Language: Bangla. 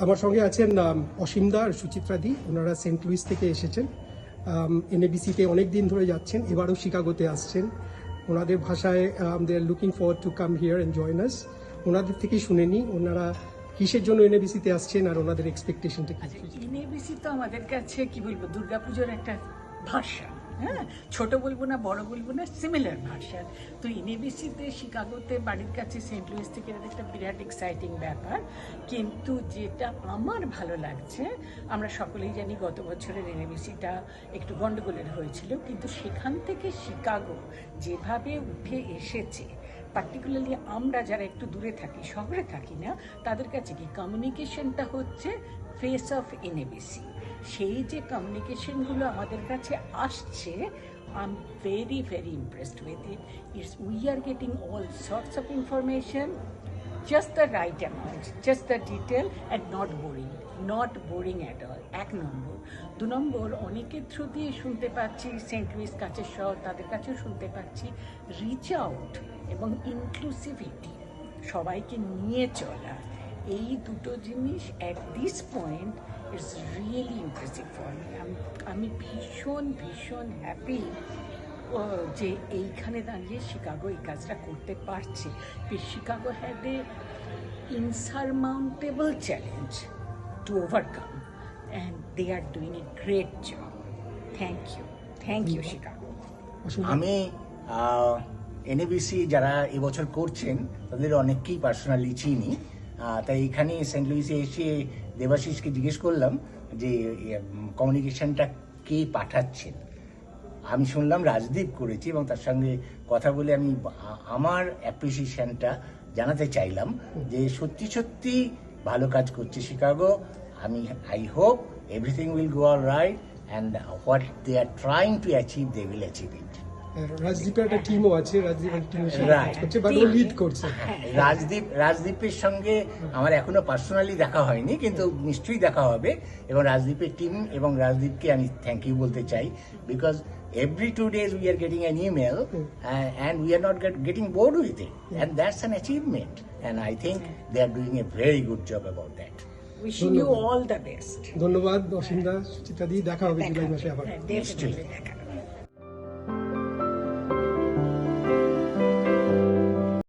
আমার সঙ্গে আছেন অসীমদা আর সুচিত্রাদি, ওনারা সেন্ট লুইস থেকে এসেছেন। এনএবিসিতে অনেক দিন ধরে যাচ্ছেন, এবারও শিকাগোতে আসছেন। ওনাদের ভাষায় they are looking forward to come here and join us. ওনাদের থেকেই শুনে নিই ওনারা কিসের জন্য এনএবিসিতে আসছেন আর ওনাদের এক্সপেকটেশনটা কি। এনএবিসি তো আমাদের কাছে কি বলবো, দুর্গাপুজোর একটা ভাষা। হ্যাঁ, ছোট বলবো না, বড় বলবো না, সিমিলার ভাষা। তো এনএবিসিতে শিকাগোতে বাড়ির কাছে সেন্ট লুইস থেকে এটা একটা বিরাট এক্সাইটিং ব্যাপার। কিন্তু যেটা আমার ভালো লাগছে, আমরা সকলেই জানি গত বছরের এনএবিসিটা একটু গন্ডগোলের হয়েছিল, কিন্তু সেখান থেকে শিকাগো যেভাবে উঠে এসেছে, পার্টিকুলারলি আমরা যারা একটু দূরে থাকি, শহরে থাকি না, তাদের কাছে কি কমিউনিকেশনটা হচ্ছে ফেস অফ এনএবিসি। সেই যে কমিউনিকেশনগুলো আমাদের কাছে আসছে, I am very very impressed with it. We are getting all sorts of information, just the right amount, just the detail, and not boring at all. এক নম্বর। দু নম্বর, অনেকের থ্রু দিয়ে শুনতে পাচ্ছি, সেন্ট লুইস কাছের শহর, তাদের কাছেও শুনতে পাচ্ছি রিচ আউট এবং ইনক্লুসিভিটি, সবাইকে নিয়ে চলা। এই দুটো জিনিস at this point it's really impressive for me. আমি ভীষণ ভীষণ হ্যাপি যে এইখানে দাঁড়িয়ে শিকাগো এই কাজটা করতে পারছে। Chicago had a insurmountable challenge to overcome, and they are doing a great job. Thank you Chicago. আমি এনএবিসি যারা এবছর করছেন তাদের অনেককেই পার্সোনালি চিনি, তাই এখানে সেন্ট লুইসে এসে দেবাশিসকে জিজ্ঞেস করলাম যে কমিউনিকেশনটা কে পাঠাচ্ছেন। আমি শুনলাম রাজদীপ করেছি এবং তার সঙ্গে কথা বলে আমি আমার অ্যাপ্রিসিয়েশনটা জানাতে চাইলাম যে সত্যি সত্যি ভালো কাজ করছে Chicago. I hope everything will go all right and what they are trying to achieve they will achieve it. রাজদীপের একটা টিমও আছে, রাজদীপের টিমের সাথে কাজ করছে বা ও লিড করছে। রাজদীপের সঙ্গে আমার এখনো পার্সোনালি দেখা হয়নি, কিন্তু নিশ্চয়ই দেখা হবে। এবং রাজদীপের টিম এবং রাজদীপকে আমি থ্যাংক ইউ বলতে চাই, because every 2 days we are getting an email and we are not getting bored with it, and that's an achievement, and I think they are doing a very good job about that. Wishing you all the best. ধন্যবাদ অসীমদা, সুচিত্রাদি। দেখা হবে জুলাই মাসে আবার। Definitely দেখা হবে।